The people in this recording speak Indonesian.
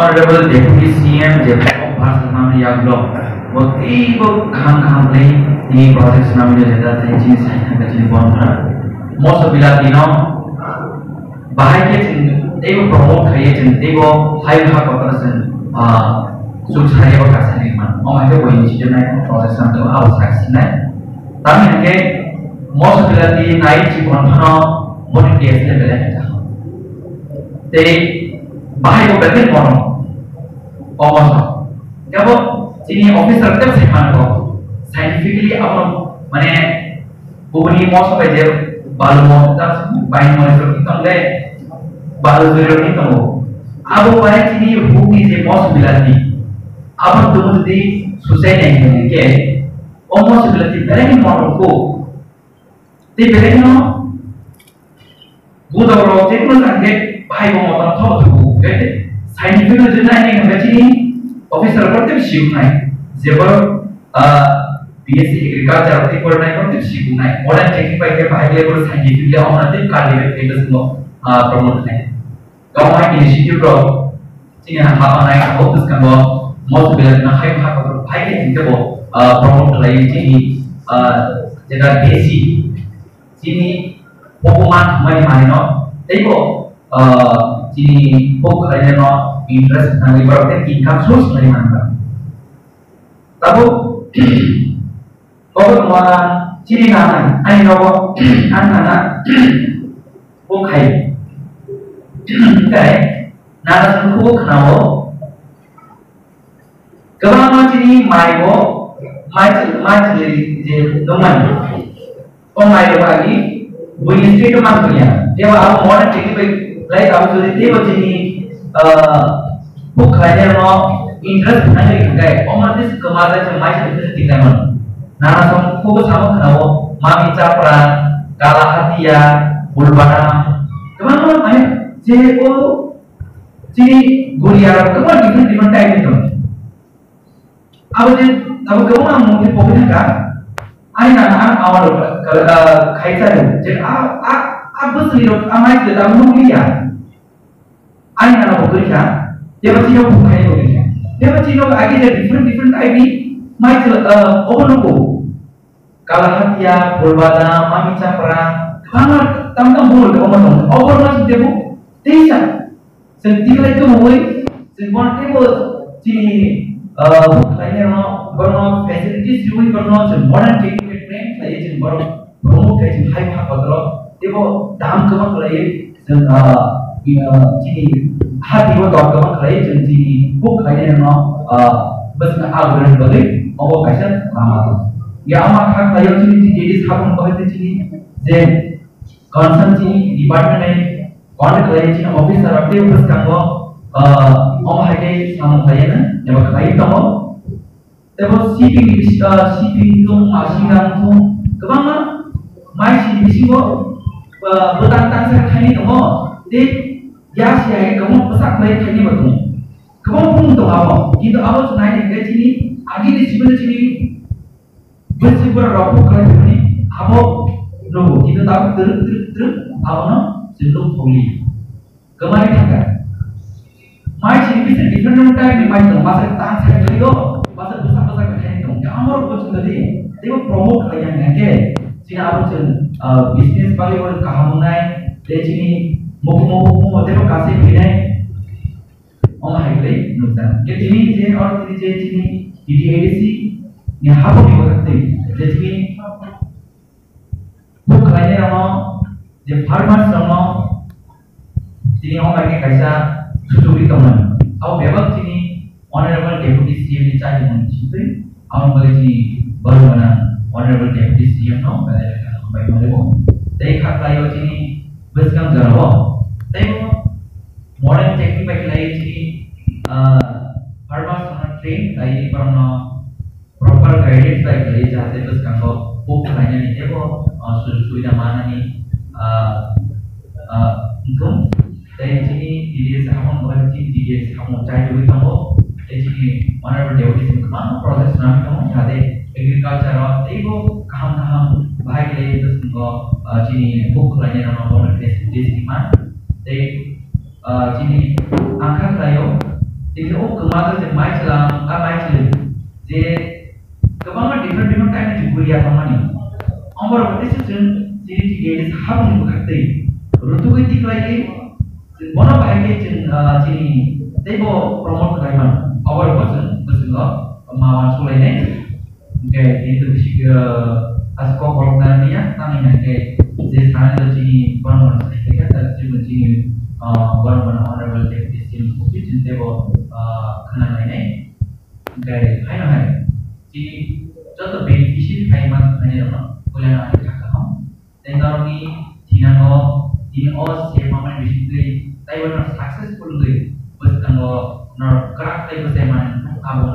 Honorable Deputy CM Jacob Bhasanam Yaglok, motivo kaham di proses namanya jeda tensi saya kecil bontra. Most of Latino bahaya cing, tebo promote kaya cing, tebo high kotoran sukses berkasih ni man. Ada poin cita naik proses sampai awal saksinya. Tapi hanya most of Latino naik cing bontra, mungkin dia sudah belajar. Jadi bahaya berarti kono, komoso. Kalau sini officer itu saya mana scientifically apa, mana bukti most of aja balu mau kita bayi mau itu kita le balu zero itu mau. Abu bahaya sini bukti je most bilati. Apa tuh mesti susah nih ke? Most bilati berarti kono ko. Tapi berarti no, bukan orang itu nanti bahaya mau orang tahu tu. Scientific journal ini macam ni officer berarti siapa naik, siapa BSc agriculture berarti orang naik berarti siapa naik. Modern technique pakai bahaya level scientific dia orang nanti cardiac status semua promote naik. Kalau naik institute bro, sini apa naik fokus kan bro, mau sebelah nak hai bahaya kita bro promote lagi sini jadi basic sini pokoknya mana no, tapi sini pok kalian no interest nanti berarti income source dari mana? Tapi kalau mana sini nama, ini no anak pok kai, nada sih pok kenapa? Kalau sini mai jadi teman, mai lagi, boleh istri teman punya, dia awak modern teknik like aku sudah tiba sini book kalian no interest nanti kayak otomatis kemarin cemai itu tidak mana nana fokus sama kenapa mami capra kalah hati ya bulbana kemana mana jadi sini guliar kemana different type itu aku kemana mungkin pokoknya kan nana awal kaitan jadi apa sih lo amai kita mau lihat, anak anak bekerja, dia pasti lo bukan bekerja, dia pasti lo lagi ada different ID, mai apa lo kalau hati ya berbeda, mami capra, mana tamu bol, apa masih dia bu, tidak, sentimen itu boleh, sentimen itu sini lainnya no, berno facilities juga berno, modern technique saya jadi berno promote kayak high betul. Ibu dalam kemak lagi, jadi hati ibu dalam kemak lagi, jadi book lagi no, besar awalnya balik, awal kaisa ramah. Ya amat hak lagi jadi sabun kau itu jadi concern department ini, kontak lagi jadi officer aktif besar kau, lagi sama lagi na, jawab lagi kamu, tapi CP itu masih kan tu, kemana? Masih CP kau bertantang sekali kamu, deh, ya sih kamu pesak baik kali betul. Kamu pun tahu apa? Kita awal senai dengan sini, agi di sini bersih berapa kali ini, apa? No, kita tahu ter, apa no? Sebelum pulih. Kemarin kan? Mai sini bisa different time, mai tu masa tang sekali itu, masa besar kali itu. Kamu harus tadi, dia promote kali yang ni. Sini apa cun bisnis bagi orang kaham naik, dari sini mau tero kasih begini, orang hai nusan. Jadi ini orang sini DDADC ni apa dibuat jadi sini bukan lainnya nama, jadi farmers nama, sini orang lagi kaisa susuri teman. Aku bebas sini honorable deputy CM dicari muncul, aku boleh sini baru mana. Honorable Deputy CM no, baik mana tapi kata sini besar jauh, tapi modern teknik pakai lagi sini, farmers sangat train, lagi proper guidance pakai lagi jahit besar kau, book lainnya ni, tapi sudah mana ni, itu, tapi sini dia sama orang sini dia sama cai juga kamu, tapi sini honorable Deputy CM kemana proses nami kamu jahit agriculture और देखो कहाँ भाई के लिए तो उनको चीनी बुक लाने ना नॉर्मल टेस्ट मान ते चीनी angkat tayo Jadi kemarin je mai celam, mai celam, je kemana different kind of kuliah kemana? Ambar berarti sih jadi tiga ini saham nih berarti. Rutu itu lagi, mana bahaya jadi tebo promote kaiman. Ambar betul nggak mawan sulai nih, kayak itu sih asko kolongan dia, tangi nih jadi sekarang jadi promote, kita juga jadi one honorable deputy sales officer tebo kena ini, kayak hai jadi contoh beneficiary kaiman hanya apa? Kuliah anak kakak, dan kalau ini siapa basically, tapi benar successful gitu, pas kalau kerak tapi seman, kamu